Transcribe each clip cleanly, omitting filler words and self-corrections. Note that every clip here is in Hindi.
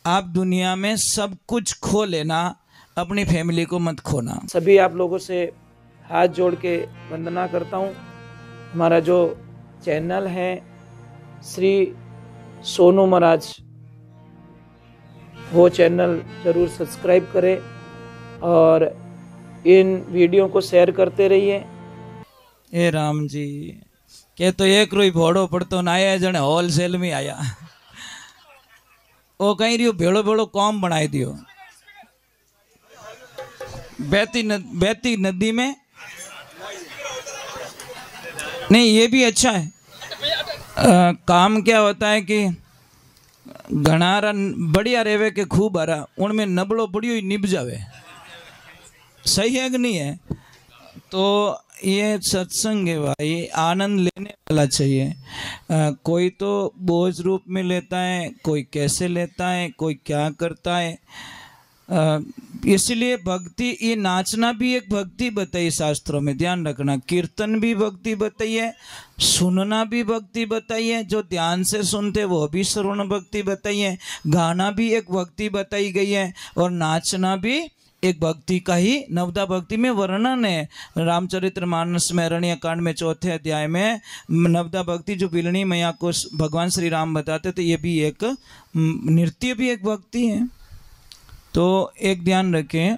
आप दुनिया में सब कुछ खो लेना, अपनी फैमिली को मत खोना। सभी आप लोगों से हाथ जोड़ के वंदना करता हूँ। हमारा जो चैनल है श्री सोनू महाराज, वो चैनल जरूर सब्सक्राइब करें और इन वीडियो को शेयर करते रहिए। ए राम जी के तो एक रोई भोड़ो पड़तो ना आया जने होलसेल में आया, वो कहीं रियो भेड़ो भेड़ो कॉम बनाई दियो। बहती नदी में नहीं, ये भी अच्छा है। काम क्या होता है कि घनारा बढ़िया रेवे के खूब हरा, उनमें नबड़ो बढ़ियो ही निभ जावे। सही है कि नहीं है? तो ये सत्संग है भाई, आनंद लेने वाला चाहिए। कोई तो बोझ रूप में लेता है, कोई कैसे लेता है, कोई क्या करता है। इसलिए भक्ति, ये नाचना भी एक भक्ति बताई शास्त्रों में, ध्यान रखना। कीर्तन भी भक्ति बताई है, सुनना भी भक्ति बताई है, जो ध्यान से सुनते वो भी श्रवण भक्ति बताई है, गाना भी एक भक्ति बताई गई है, और नाचना भी एक भक्ति का ही नवदा भक्ति में वर्णन है। रामचरितमानस में अरण्य कांड में 4थे अध्याय में नवदा भक्ति जो बिलनी मैया को भगवान श्री राम बताते, तो ये भी एक नृत्य भी एक भक्ति है। तो एक ध्यान रखें।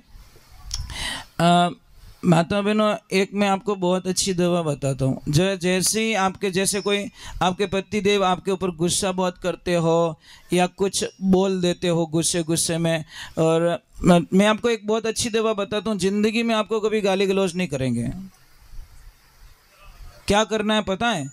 माता बहनों, एक मैं आपको बहुत अच्छी दवा बताता हूँ। जैसे ही आपके जैसे कोई आपके पति देव आपके ऊपर गुस्सा बहुत करते हो या कुछ बोल देते हो गुस्से में, और मैं आपको एक बहुत अच्छी दवा बताता हूँ। जिंदगी में आपको कभी गाली गलौज नहीं करेंगे। क्या करना है पता है?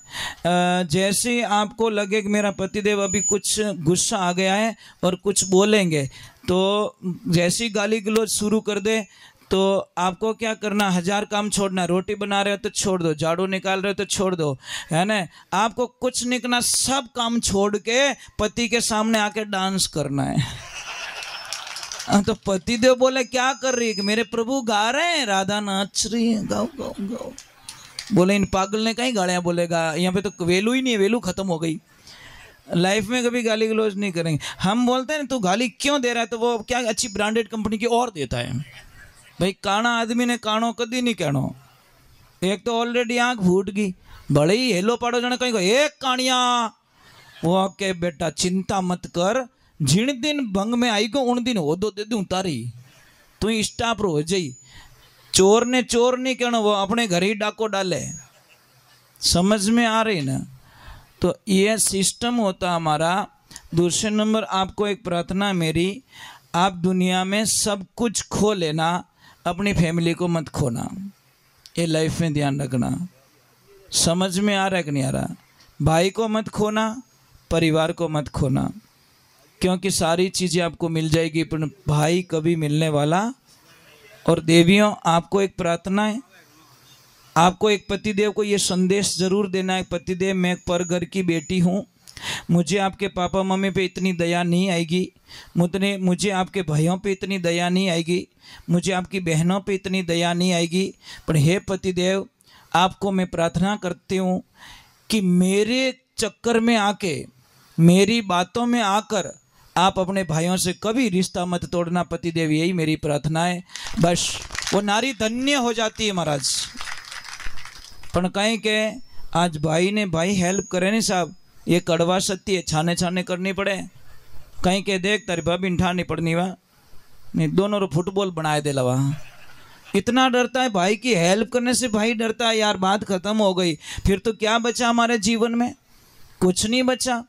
जैसे आपको लगे कि मेरा पतिदेव अभी कुछ गुस्सा आ गया है और कुछ बोलेंगे, तो जैसी गाली गलौज शुरू कर दे, तो आपको क्या करना, 1000 काम छोड़ना। रोटी बना रहे हो तो छोड़ दो, झाड़ू निकाल रहे हो तो छोड़ दो, है ना। आपको कुछ नहीं करना, सब काम छोड़ के पति के सामने आके डांस करना है। तो पतिदेव बोले क्या कर रही है? कि मेरे प्रभु गा रहे हैं, राधा नाच रही है, गाओ गाओ गाओ। बोले इन पागल ने कहीं गालियां बोलेगा, यहाँ पे तो वैल्यू ही नहीं है, वैल्यू खत्म हो गई। लाइफ में कभी गाली गलौज नहीं करेंगे। हम बोलते हैं तू गाली क्यों दे रहा है, तो वो क्या अच्छी ब्रांडेड कंपनी की और देता है। भाई काना आदमी ने कानो कदी नहीं कहनो। एक तो ऑलरेडी आंख फूट गई, बड़े ही हेलो पाड़ो जने कहीं को एक कानिया। वो के बेटा चिंता मत कर, जिन दिन भंग में आई को उन दिन हो दो दे दूं तारी, तू स्टाफ रो जाई। चोर ने चोर नहीं कहना, वो अपने घर ही डाको डाले। समझ में आ रही ना? तो ये सिस्टम होता हमारा। दूसरे नंबर आपको एक प्रार्थना मेरी, आप दुनिया में सब कुछ खो लेना, अपनी फैमिली को मत खोना। ये लाइफ में ध्यान रखना। समझ में आ रहा है कि नहीं आ रहा? भाई को मत खोना, परिवार को मत खोना, क्योंकि सारी चीज़ें आपको मिल जाएगी पर भाई कभी मिलने वाला। और देवियों, आपको एक प्रार्थना है, आपको एक पतिदेव को ये संदेश जरूर देना है। पतिदेव, मैं पर घर की बेटी हूँ, मुझे आपके पापा मम्मी पे इतनी दया नहीं आएगी, मुझे आपके भाइयों पे इतनी दया नहीं आएगी, मुझे आपकी बहनों पे इतनी दया नहीं आएगी। पर हे पतिदेव, आपको मैं प्रार्थना करती हूँ कि मेरे चक्कर में आके, मेरी बातों में आकर आप अपने भाइयों से कभी रिश्ता मत तोड़ना। पतिदेव, यही मेरी प्रार्थना है। बस वो नारी धन्य हो जाती है महाराज। पर कहीं के आज भाई ने भाई हेल्प करे नहीं साहब, ये कड़वा सत्य है, छाने छाने करनी पड़े। कहीं के देख तारी भाभी ठानी पड़नी वा नहीं, दोनों रो फुटबॉल बनाए दे लवा। इतना डरता है भाई की हेल्प करने से, भाई डरता है यार बात खत्म हो गई। फिर तो क्या बचा हमारे जीवन में? कुछ नहीं बचा।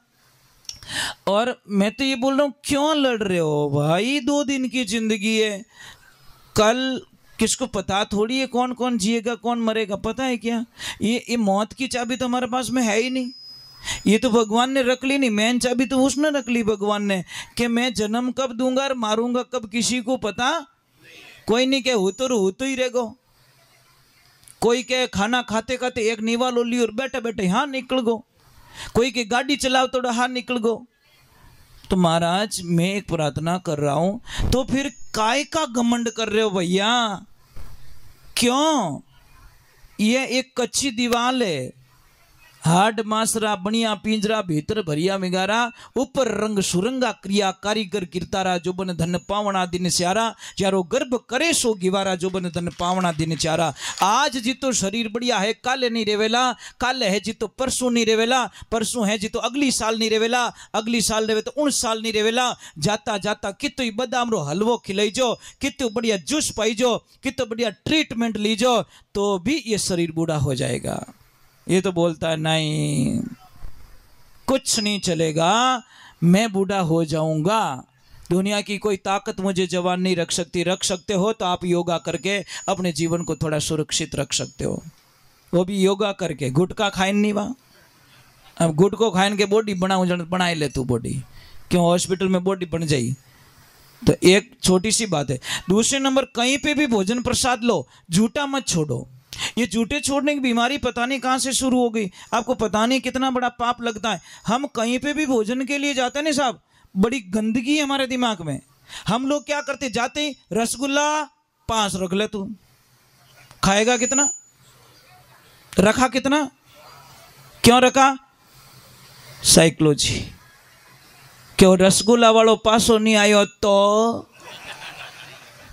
और मैं तो ये बोल रहा हूँ, क्यों लड़ रहे हो भाई? 2 दिन की जिंदगी है, कल किसको पता थोड़ी है कौन कौन जिएगा कौन मरेगा। पता है क्या? ये मौत की चाबी तो हमारे पास में है ही नहीं। ये तो भगवान ने रख ली नहीं, मेन चाबी तो उसने रख ली भगवान ने, कि मैं जन्म कब दूंगा और मारूंगा कब किसी को पता कोई नहीं। के हो तो ही रहेगो। कोई के खाना खाते खाते एक निवालो ली और बैठे बैठे हाँ निकल गो। कोई के गाड़ी चलाओ तो हाँ निकल गो। तो महाराज, मैं एक प्रार्थना कर रहा हूं, तो फिर काय का घमंड कर रहे हो भैया? क्यों? ये एक कच्ची दीवार है, हाड मासरा बनिया पिंजरा भीतर भरिया मिगारा ऊपर रंग सुरंगा क्रिया कारीगर किरतारा जो बन धन पावना दिन स्यारा चारो गर्भ करे सो गिवारा जो बन धन पावना दिन चारा। आज जितो शरीर बढ़िया है काले नहीं रेवेला, काले है जितो परसों नहीं रेवेला, परसों है जितो अगली साल नहीं रेवेला, अगली साल रेवे तो 19 साल नहीं रेवेला। जाता जाता कितो ही बदाम रो हलवो खिलाईजो, कितो बढ़िया जूस पाईजो, कितो बढ़िया ट्रीटमेंट लीजो, तो भी ये शरीर बूढ़ा हो जाएगा। ये तो बोलता है नहीं कुछ नहीं चलेगा, मैं बूढ़ा हो जाऊंगा, दुनिया की कोई ताकत मुझे जवान नहीं रख सकती। रख सकते हो तो आप योगा करके अपने जीवन को थोड़ा सुरक्षित रख सकते हो, वो भी योगा करके। गुटखा खाइन नहीं वहाँ, अब गुटको खाइन के बॉडी बनाए ले तू बॉडी, क्यों हॉस्पिटल में बॉडी बन जाई। तो एक छोटी सी बात है। दूसरे नंबर, कहीं पे भी भोजन प्रसाद लो, झूठा मत छोड़ो। ये झूठे छोड़ने की बीमारी पता नहीं कहाँ से शुरू हो गई, आपको पता नहीं कितना बड़ा पाप लगता है। हम कहीं पे भी भोजन के लिए जाते हैं ना साहब, बड़ी गंदगी है हमारे दिमाग में। हम लोग क्या करते, जाते ही रसगुल्ला 5 रख ले, तू खाएगा कितना, रखा कितना, क्यों रखा, साइकोलॉजी। क्यों रसगुल्ला वालों पासो नहीं आयो तो,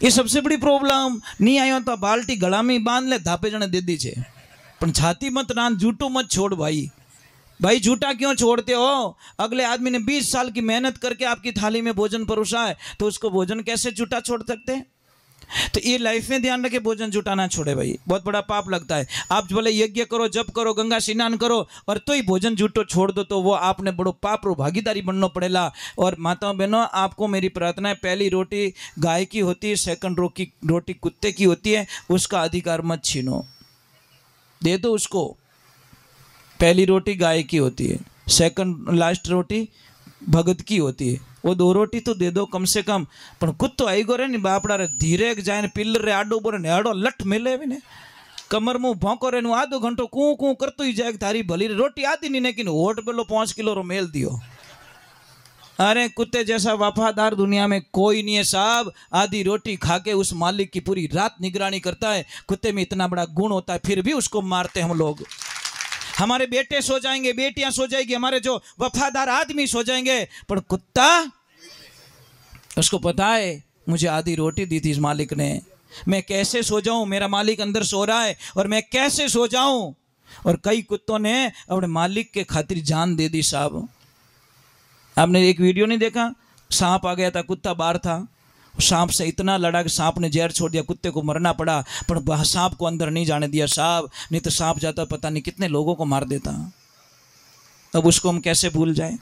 ये सबसे बड़ी प्रॉब्लम। नहीं आयो तो बाल्टी गला में बांध ले, धापे जने दे दी छे, पण छाती मत रान, झूठो मत छोड़ भाई। भाई झूठा क्यों छोड़ते हो? अगले आदमी ने 20 साल की मेहनत करके आपकी थाली में भोजन परोसा है, तो उसको भोजन कैसे झूठा छोड़ सकते हैं? तो ये लाइफ में ध्यान रखे, भोजन झूठा ना छोड़े भाई, बहुत बड़ा पाप लगता है। आप बोले यज्ञ करो, जप करो, गंगा स्नान करो, और तो ही भोजन झूठो छोड़ दो, तो वो आपने बड़ो पाप रो भागीदारी बनना पड़ेगा। और माताओं बहनों, आपको मेरी प्रार्थना है, पहली रोटी गाय की होती है, सेकंड रोटी कुत्ते की होती है, उसका अधिकार मत छीनो, दे दो उसको। पहली रोटी गाय की होती है, सेकंड लास्ट रोटी भगत की होती है, वो 2 रोटी तो दे दो कम से कम। पण कुत्तो आई गो रे नी बापड़ा रे, धीरे जाए पिल्लर रे आडो बोरे नेड़ो लठ मिले भी ने, कमर मुंह भौंको रे आधो घंटो कू कू करतो ही जाए, थारी भली रोटी आती नहीं, लेकिन होट बेलो 5 किलो रो मेल दियो। अरे कुत्ते जैसा वफादार दुनिया में कोई नहीं है साहब। आधी रोटी खा के उस मालिक की पूरी रात निगरानी करता है। कुत्ते में इतना बड़ा गुण होता है, फिर भी उसको मारते हम लोग। हमारे बेटे सो जाएंगे, बेटियां सो जाएगी, हमारे जो वफादार आदमी सो जाएंगे, पर कुत्ता, उसको पता है मुझे आधी रोटी दी थी इस मालिक ने, मैं कैसे सो जाऊं, मेरा मालिक अंदर सो रहा है और मैं कैसे सो जाऊं। और कई कुत्तों ने अपने मालिक के खातिर जान दे दी साहब। आपने एक वीडियो नहीं देखा, सांप आ गया था, कुत्ता बाहर था, सांप से इतना लड़ा कि सांप ने जहर छोड़ दिया, कुत्ते को मरना पड़ा, पर सांप को अंदर नहीं जाने दिया साहब, नहीं तो सांप जाता पता नहीं कितने लोगों को मार देता। अब उसको हम कैसे भूल जाएं?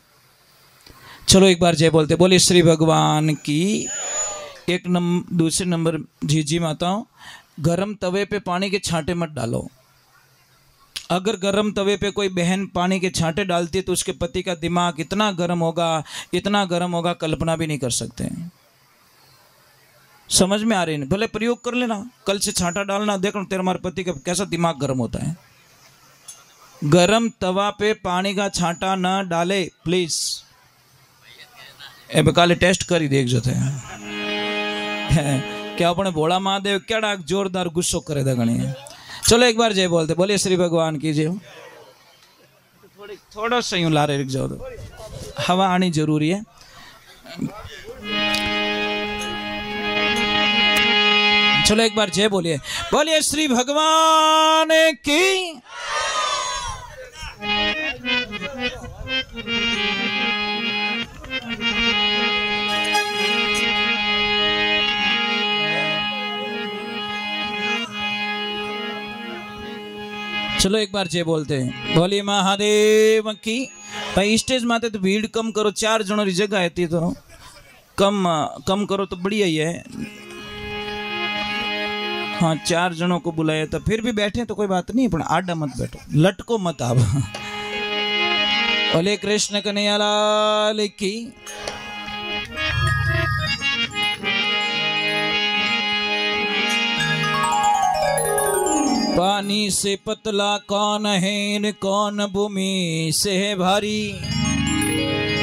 चलो एक बार जय बोलते, बोले श्री भगवान की। दूसरे नंबर, जी माताओं, गरम तवे पे पानी के छांटे मत डालो। अगर गरम तवे पे कोई बहन पानी के छांटे डालती है तो उसके पति का दिमाग इतना गर्म होगा, इतना गर्म होगा, कल्पना भी नहीं कर सकते। समझ में आ रही है? भले प्रयोग कर लेना, कल से छांटा डालना, देखो तेरे हमारे पति का कैसा दिमाग गर्म होता है। गरम तवा पे पानी का छांटा ना डाले प्लीज। ए काले टेस्ट करी देख जोते क्या अपने भोला महादेव केड़ा जोरदार गुस्सो करे दा गणी। चलो एक बार जय बोलते, बोलिए श्री भगवान की जय। थोड़ा सा यूं लारे रुक जाओ, तो हवा आनी जरूरी है। चलो एक बार जय बोलिए, बोलिए श्री भगवान की। चलो एक बार जय बोलते हैं, बोलिए महादेव की। भाई स्टेज माते तो भीड़ कम करो, 4 जनों की जगह है तो कम करो तो बढ़िया ही है। हाँ 4 जनों को बुलाया था, फिर भी बैठे तो कोई बात नहीं, पर आडा मत बैठो, लटको मत आप। बोले कृष्ण कन्हैया लाल की। पानी से पतला कौन है, कौन भूमि से है भारी,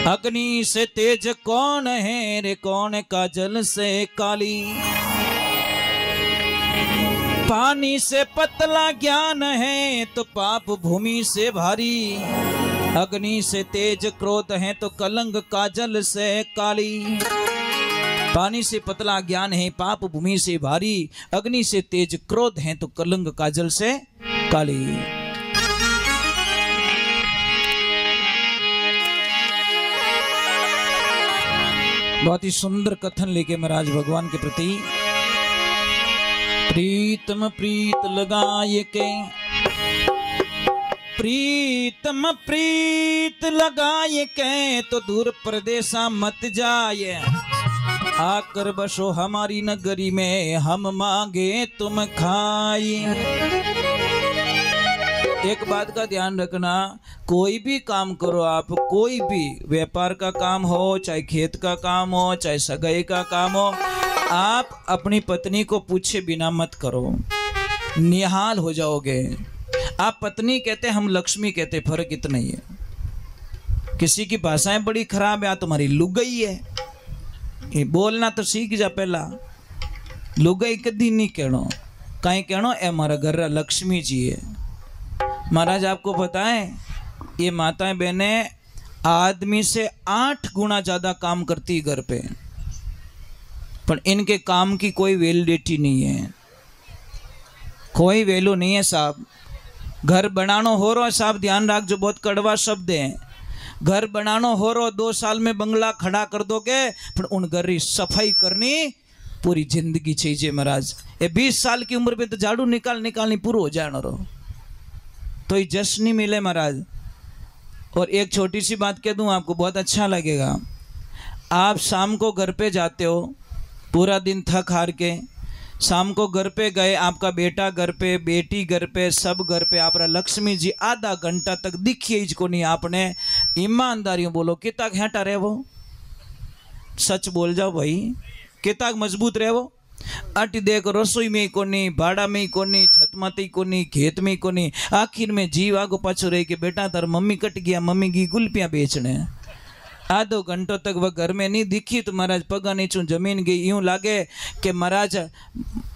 अग्नि से तेज कौन है रे, कौन काजल से काली। पानी से पतला ज्ञान है तो पाप भूमि से भारी, अग्नि से तेज क्रोध है तो कलंक काजल से काली। पानी से पतला ज्ञान है पाप भूमि से भारी, अग्नि से तेज क्रोध है तो कलंक काजल से काली। बहुत ही सुंदर कथन लेके महाराज भगवान के प्रति। प्रीतम प्रीत लगाए के, प्रीतम प्रीत लगाए के तो दूर प्रदेशा मत जाए, आकर बसो हमारी नगरी में हम मांगे तुम खाए। एक बात का ध्यान रखना, कोई भी काम करो आप, कोई भी व्यापार का काम हो, चाहे खेत का काम हो, चाहे सगाई का काम हो, आप अपनी पत्नी को पूछे बिना मत करो, निहाल हो जाओगे। आप पत्नी कहते, हम लक्ष्मी कहते, फर्क इतना ही है। किसी की भाषाएं बड़ी खराब है, तुम्हारी लुगाई है, ये बोलना तो सीख जा पहला। लुगाई कदी नहीं कहनो, कहीं कहनो ए मारा घर लक्ष्मी जी है। महाराज आपको पता है ये माताएं बहनें आदमी से 8 गुना ज्यादा काम करती घर पे, पर इनके काम की कोई वैलिडिटी नहीं है, कोई वैल्यू नहीं है साहब। घर बनानो हो रो साहब, ध्यान रख, जो बहुत कड़वा शब्द है। घर बनानो हो रो 2 साल में बंगला खड़ा कर दोगे, पर उन घर की सफाई करनी पूरी जिंदगी चाहिए महाराज। ये 20 साल की उम्र पे तो झाड़ू निकालनी पूरा हो जाए रो, तो ये जश्न नहीं मिले महाराज। और एक छोटी सी बात कह दूं आपको, बहुत अच्छा लगेगा। आप शाम को घर पे जाते हो, पूरा दिन थक हार के शाम को घर पे गए, आपका बेटा घर पे, बेटी घर पे, सब घर पे, आप लक्ष्मी जी आधा घंटा तक दिखिए इसको नहीं आपने। ईमानदारियों बोलो कितना घंटा रहे वो, सच बोल जाओ भाई, कितना मजबूत रहे वो। अट देख रसोई में कोनी, भाड़ा में कोनी, छत माते कोनी, खेत में कोनी, आखिर में जीव आगो पाछो रहे कि बेटा तार मम्मी कट गया, मम्मी की गुल्पियां बेचने। आधो घंटों तक वह घर में नहीं दिखी तो महाराज पगा नीचू जमीन गई। यूं लागे कि महाराज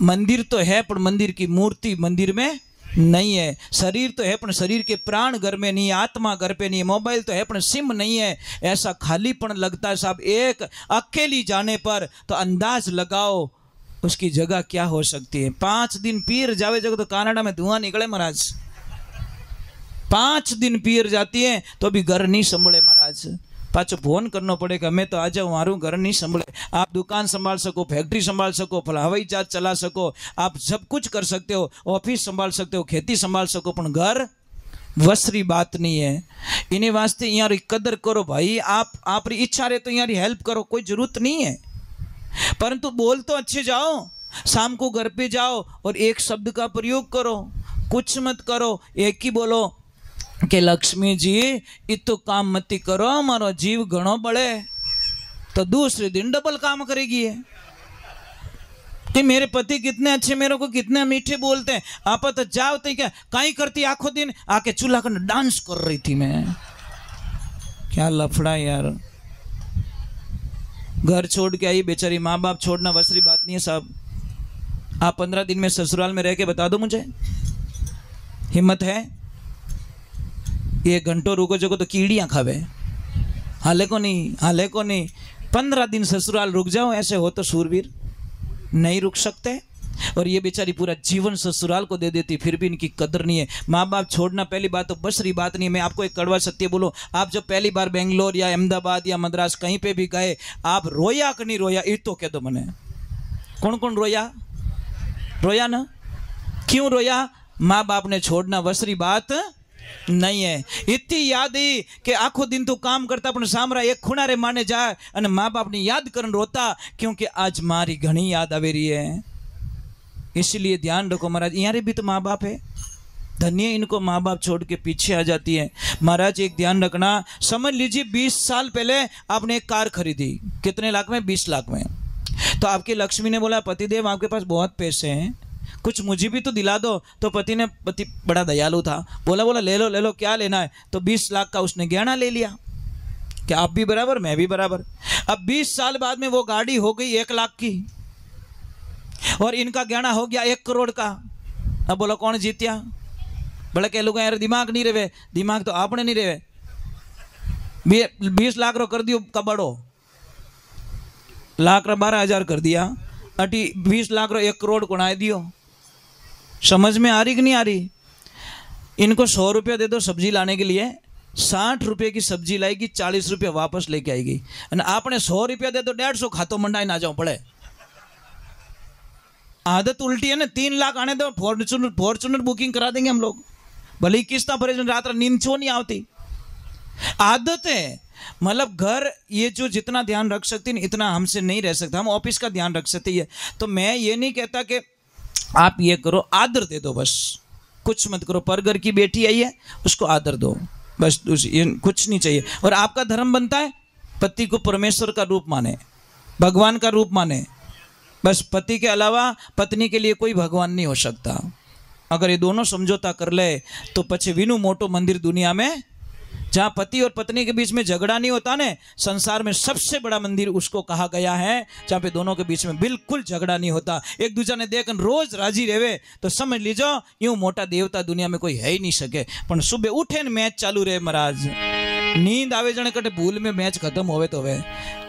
मंदिर तो है पर मंदिर की मूर्ति मंदिर में नहीं है, शरीर तो है पर शरीर के प्राण घर में नहीं है, आत्मा घर पे नहीं है, मोबाइल तो है पर सिम नहीं है। ऐसा खालीपन लगता है साहब। एक अकेली जाने पर तो अंदाज लगाओ उसकी जगह क्या हो सकती है। 5 दिन पीर जावे जगह तो कनाडा में धुआं निकले महाराज। 5 दिन पीर जाती है तो भी घर नहीं संभले महाराज। पाछो फोन करना पड़ेगा, मैं तो आ जाऊँ, मारू घर नहीं संभले। आप दुकान संभाल सको, फैक्ट्री संभाल सको, हवाई जहाज चला सको, आप सब कुछ कर सकते हो, ऑफिस संभाल सकते हो, खेती संभाल सको, पर घर वसरी बात नहीं है। इन्हें वास्ते यहाँ कदर करो भाई। आप इच्छा रहे तो यहाँ हेल्प करो, कोई जरूरत नहीं है, परंतु बोल तो अच्छे जाओ। शाम को घर पे जाओ और एक शब्द का प्रयोग करो, कुछ मत करो, एक ही बोलो कि लक्ष्मी जी इतो काम मत करो, हमारा जीव घणो बड़े, तो दूसरे दिन डबल काम करेगी है कि मेरे पति कितने अच्छे, मेरे को कितने मीठे बोलते हैं। आप तो जाओ तो क्या कहीं करती, आखो दिन आके चूल्हा कर डांस कर रही थी मैं। क्या लफड़ा यार, घर छोड़ के आई बेचारी। माँ बाप छोड़ना वसरी बात नहीं है साहब। आप 15 दिन में ससुराल में रह के बता दो मुझे, हिम्मत है? ये घंटों रुको जगो तो कीड़ियां खावे, हाले को नहीं। 15 दिन ससुराल रुक जाओ, ऐसे हो तो सूरवीर। नहीं रुक सकते। और ये बेचारी पूरा जीवन ससुराल को दे देती, फिर भी इनकी कदर नहीं है। माँ बाप छोड़ना पहली बात तो बसरी बात नहीं है। मैं आपको एक कड़वा सत्य बोलो, आप जब पहली बार बेंगलोर या अहमदाबाद या मद्रास कहीं पे भी गए, आप रोया कि नहीं रोया? ये तो कह दो मने, कौन कौन रोया ना? क्यों रोया? माँ बाप ने छोड़ना वसरी बात नहीं है। इतनी याद ही कि आखो दिन तो काम करता पण सामरा एक खुणारे माने जाए और माँ बाप ने याद करन रोता, क्योंकि आज मारी घनी याद आवे रही है। इसलिए ध्यान रखो महाराज, यहाँ भी तो माँ बाप है, धन्य इनको माँ बाप छोड़ के पीछे आ जाती है। महाराज एक ध्यान रखना, समझ लीजिए 20 साल पहले आपने एक कार खरीदी, कितने लाख में? 20 लाख में। तो आपकी लक्ष्मी ने बोला पतिदेव आपके पास बहुत पैसे हैं, कुछ मुझे भी तो दिला दो। तो पति बड़ा दयालु था, बोला ले लो क्या लेना है? तो 20 लाख का उसने गहना ले लिया। क्या आप भी बराबर, मैं भी बराबर। अब 20 साल बाद में वो गाड़ी हो गई 1 लाख की और इनका गहना हो गया 1 करोड़ का। अब बोलो कौन जीत्या? भले कह लोग यार दिमाग नहीं रहे, दिमाग तो आपने नहीं रहे। 20 लाख रो कर दियो कबड़ो, लाख रो 12,000 कर दिया, अटी 20 लाख रो 1 करोड़ कोणाए दियो। समझ में आ रही कि नहीं आ रही? इनको 100 रुपया दे दो सब्जी लाने के लिए, 60 रुपये की सब्जी लाएगी, 40 रुपये वापस लेके आएगी। आपने 100 रुपया दे दो 150 खातो मंडाई ना जाओ पड़े। आदत उल्टी है ना। 3 लाख आने दो, फॉर्चूनर बुकिंग करा देंगे हम लोग, भले ही किस्ता भरे, रात नींद छो नहीं आवती। आदत है। मतलब घर ये जो जितना ध्यान रख सकती है इतना हमसे नहीं रह सकता। हम ऑफिस का ध्यान रख सकते हैं। तो मैं ये नहीं कहता कि आप ये करो, आदर दे दो बस, कुछ मत करो। पर घर की बेटी आई है उसको आदर दो बस, ये कुछ नहीं चाहिए। और आपका धर्म बनता है पति को परमेश्वर का रूप माने, भगवान का रूप माने। बस पति के अलावा पत्नी के लिए कोई भगवान नहीं हो सकता। अगर ये दोनों समझौता कर ले तो पछे विनु मोटो मंदिर दुनिया में, जहाँ पति और पत्नी के बीच में झगड़ा नहीं होता ने, संसार में सबसे बड़ा मंदिर उसको कहा गया है जहाँ पे दोनों के बीच में बिल्कुल झगड़ा नहीं होता। एक दूसरे ने देखकर रोज राजी रहे तो समझ लीजो यूं मोटा देवता दुनिया में कोई है ही नहीं सके। पर सुबह उठे न मैच चालू रहे महाराज, नींद आवे जने कटे भूल में मैच खत्म होवे तो वे।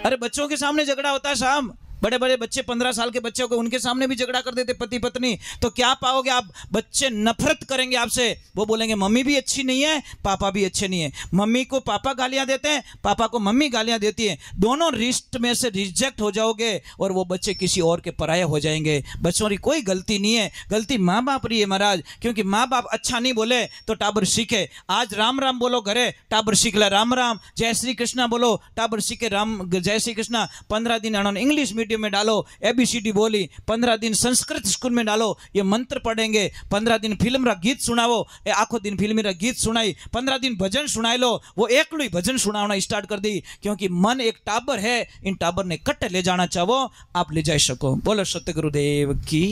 अरे बच्चों के सामने झगड़ा होता है साहब, बड़े बड़े बच्चे 15 साल के बच्चे को उनके सामने भी झगड़ा कर देते पति पत्नी। तो क्या पाओगे आप? बच्चे नफरत करेंगे आपसे। वो बोलेंगे मम्मी भी अच्छी नहीं है, पापा भी अच्छे नहीं है। मम्मी को पापा गालियां देते हैं, पापा को मम्मी गालियां देती है। दोनों रिश्ते में से रिजेक्ट हो जाओगे और वो बच्चे किसी और के पराये हो जाएंगे। बच्चों की कोई गलती नहीं है, गलती माँ बाप रही है महाराज। क्योंकि माँ बाप अच्छा नहीं बोले तो टाबर सीखे। आज राम राम बोलो घरे, टाबर सीख ले राम राम। जय श्री कृष्णा बोलो, टाबर सीखे राम जय श्री कृष्णा। 15 दिन उन्होंने इंग्लिश मीडियम में डालो, ABCD बोली। 15 दिन संस्कृत स्कूल में डालो, ये मंत्र पढ़ेंगे। 15 दिन फिल्म रा गीत सुनावो, ये आखो दिन फिल्म रा गीत सुनाई। 15 दिन भजन सुनाई लो, वो एकलू ही भजन सुनाना स्टार्ट कर दी। क्योंकि मन एक टाबर है, इन टाबर ने कट ले जाना चाहो आप ले जा सको। बोलो सत्य गुरुदेव की,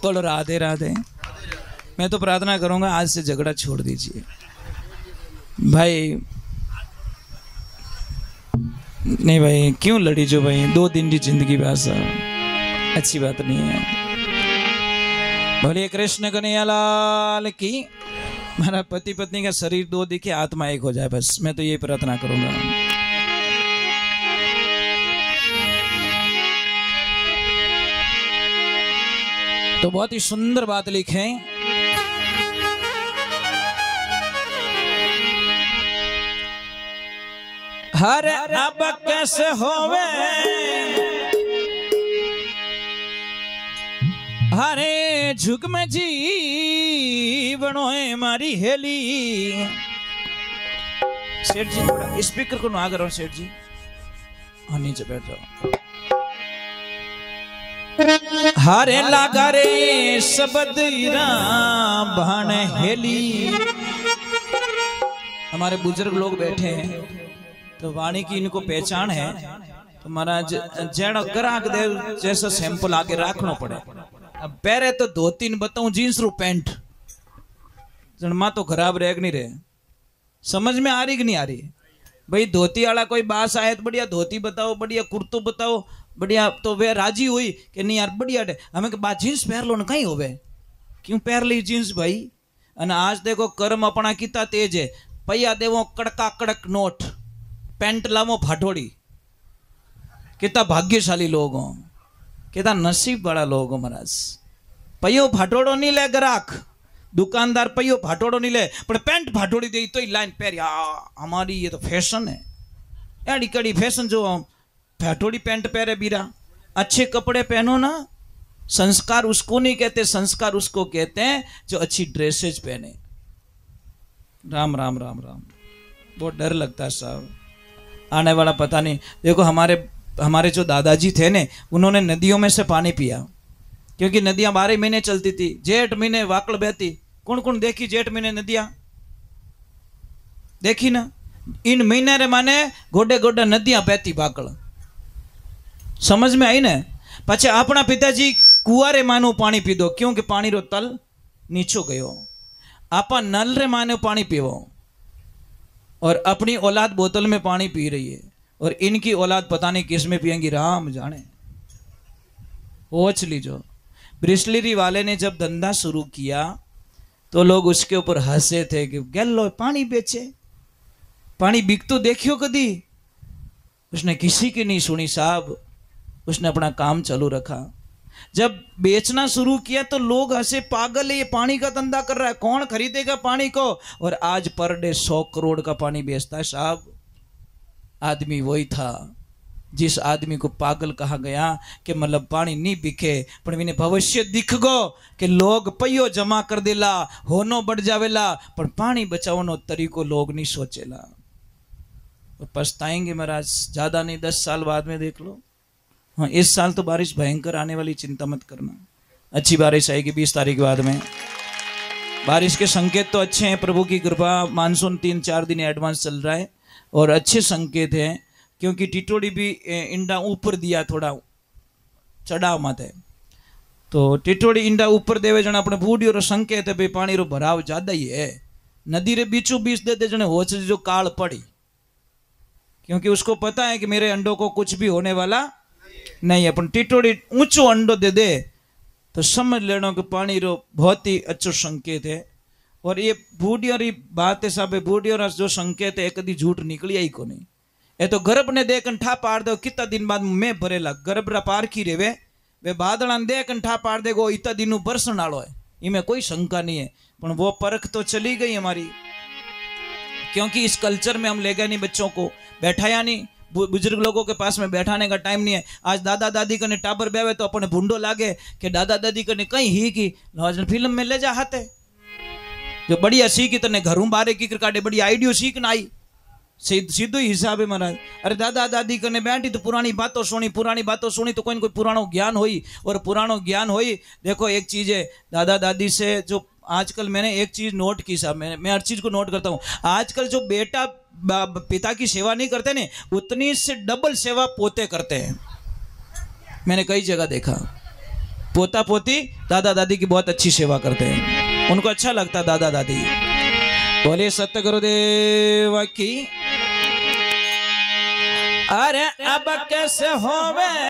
बोलो राधे राधे। मैं तो प्रार्थना करूंगा आज से झगड़ा छोड़ दीजिए भाई। नहीं भाई क्यों लड़ी जो भाई, 2 दिन की जिंदगी बस अच्छी बात नहीं है। बोलिए कृष्ण कन्हैया लाल की। मेरा पति पत्नी का शरीर 2 दिखे, आत्मा एक हो जाए बस, मैं तो ये प्रार्थना करूंगा। तो बहुत ही सुंदर बात लिखे। हर अब कैसे होवे हरे झुक में जीवनो है मारी हेली। सेठ जी थोड़ा स्पीकर को ना करो सेठ जी, हाँ नीचे बैठ जाओ। हरे लागा रे शब्द भाण हेली। हमारे बुजुर्ग लोग बैठे हैं तो वाणी की इनको पहचान है। तो महाराज जैन ग्राहक देव जैसा सैंपल आगे रखना पड़े। अब पहले तो 2-3 बताऊं, जींस रू पैंट जन्मा तो खराब रह नहीं रहे। समझ में आ रही कि नहीं आ रही भाई? धोती वाला कोई बास आए तो बढ़िया धोती बताओ, बढ़िया कुर्तो बताओ, बढ़िया। तो वे राजी हुई कि नहीं यार बढ़िया हमें बात जींस पहन लो ना, कहीं होवे क्यों पहन ली जींस भाई। अने आज देखो कर्म अपना किता तेज है, पैया देवो कड़का कड़क नोट, पेंट लावो फाटोड़ी। कितना भाग्यशाली लोग हो, कितना नसीब वाला लोग हो महाराज। पयो फाटोड़ो नहीं ले ग्राहक, दुकानदार पयो फाटोड़ो नहीं ले, पर पेंट फाटोड़ी दे तो लाइन पैर। हमारी ये तो फैशन है, एड़ी कड़ी फैशन जो फाटोड़ी पेंट पहरे बीरा। अच्छे कपड़े पहनो ना। संस्कार उसको नहीं कहते, संस्कार उसको कहते हैं जो अच्छी ड्रेसेज पहने। राम राम राम राम। बहुत डर लगता है साहब, आने वाला पता नहीं। देखो हमारे जो दादाजी थे ने, उन्होंने नदियों में से पानी पिया, क्योंकि नदियां 12 महीने चलती थी। जेठ महीने वाकड़ बहती। कौन कौन देखी जेठ महीने नदियां देखी ना? इन महीने रे माने गोडे गोडे नदियां बहती वाकड़। समझ में आई ना? पछे अपना पिताजी कुआरे मानो पानी पीदो, क्योंकि पानी रो तल नीचो गयो। आपा नल रे माने पानी पीवो, और अपनी औलाद बोतल में पानी पी रही है, और इनकी औलाद पता नहीं किस में पिएंगी, राम जाने। सोच लीजो ब्रिस्लरी वाले ने जब धंधा शुरू किया तो लोग उसके ऊपर हंसे थे कि गैलो पानी बेचे, पानी बिकतो देखियो कदी? उसने किसी की नहीं सुनी साहब, उसने अपना काम चालू रखा। जब बेचना शुरू किया तो लोग हंसे, पागल है ये, पानी का धंधा कर रहा है, कौन खरीदेगा पानी को? और आज पर डे 100 करोड़ का पानी बेचता है साहब। आदमी वही था जिस आदमी को पागल कहा गया कि मतलब पानी नहीं बिके, पर मैंने भविष्य दिख गो कि लोग पैयो जमा कर देला, होनो बढ़ जावेला, पर पानी बचावनो तरीको लोग नहीं सोचेला। तो पछताएंगे महाराज, ज्यादा नहीं 10 साल बाद में देख लो। हाँ, इस साल तो बारिश भयंकर आने वाली, चिंता मत करना, अच्छी बारिश आएगी 20 तारीख बाद में। बारिश के संकेत तो अच्छे हैं, प्रभु की कृपा, मानसून 3-4 दिन एडवांस चल रहा है और अच्छे संकेत हैं, क्योंकि टिटोड़ी भी इंडा ऊपर दिया, थोड़ा चढ़ाव मत है, तो टिटोड़ी इंडा ऊपर देवे जने अपने बूढ़ी और संकेत है भाई पानी रो भराव ज्यादा ही है। नदी रे बीचों बीच देते जने हो जो काल पड़ी, क्योंकि उसको पता है कि मेरे अंडों को कुछ भी होने वाला नहीं है। अपन टिटोड़ी ऊंचो अंडो दे दे तो समझ लेना कि पानी रो बहुत ही अच्छो संकेत है। और ये बूढ़ी और बात है साहब, बूढ़ी और जो संकेत है कभी झूठ निकली आई को नहीं। ये तो गर्भ ने दे कंठा पार दो, कितना दिन बाद मैं भरेला, गर्भ रा पार की रेवे वे बादल दे कंठा पार देगो, इतना दिन बरसन आलो है, इनमें कोई शंका नहीं है। पर वो परख तो चली गई हमारी, क्योंकि इस कल्चर में हम ले गए नहीं बच्चों को, बैठाया नहीं, बुजुर्ग लोगों के पास में बैठाने का टाइम नहीं है। आज दादा दादी कने टाबर बेवे तो अपने भूंडो लागे कि दादा दादी कने कहीं ही की फिल्म में ले जा हाथे, जो बढ़िया सीखी तने घरों बारे की काटे, बढ़िया आइडियो सीख ना आई, सीधो ही हिसाब है महाराज। अरे दादा दादी कने बैठी तो पुरानी बातों सुनी, पुरानी बातों सुनी तो कोई न कोई पुरानो ज्ञान होई, और पुरानो ज्ञान होई। देखो एक चीज है, दादा दादी से जो आजकल मैंने एक चीज नोट की साहब, मैं हर चीज को नोट करता हूँ। आजकल जो बेटा पिता की सेवा नहीं करते ने, उतनी से डबल सेवा पोते करते हैं। मैंने कई जगह देखा, पोता पोती दादा दादी की बहुत अच्छी सेवा करते हैं, उनको अच्छा लगता है दादा दादी। बोले सत्य गुरुदेव की। अरे अब कैसे होवे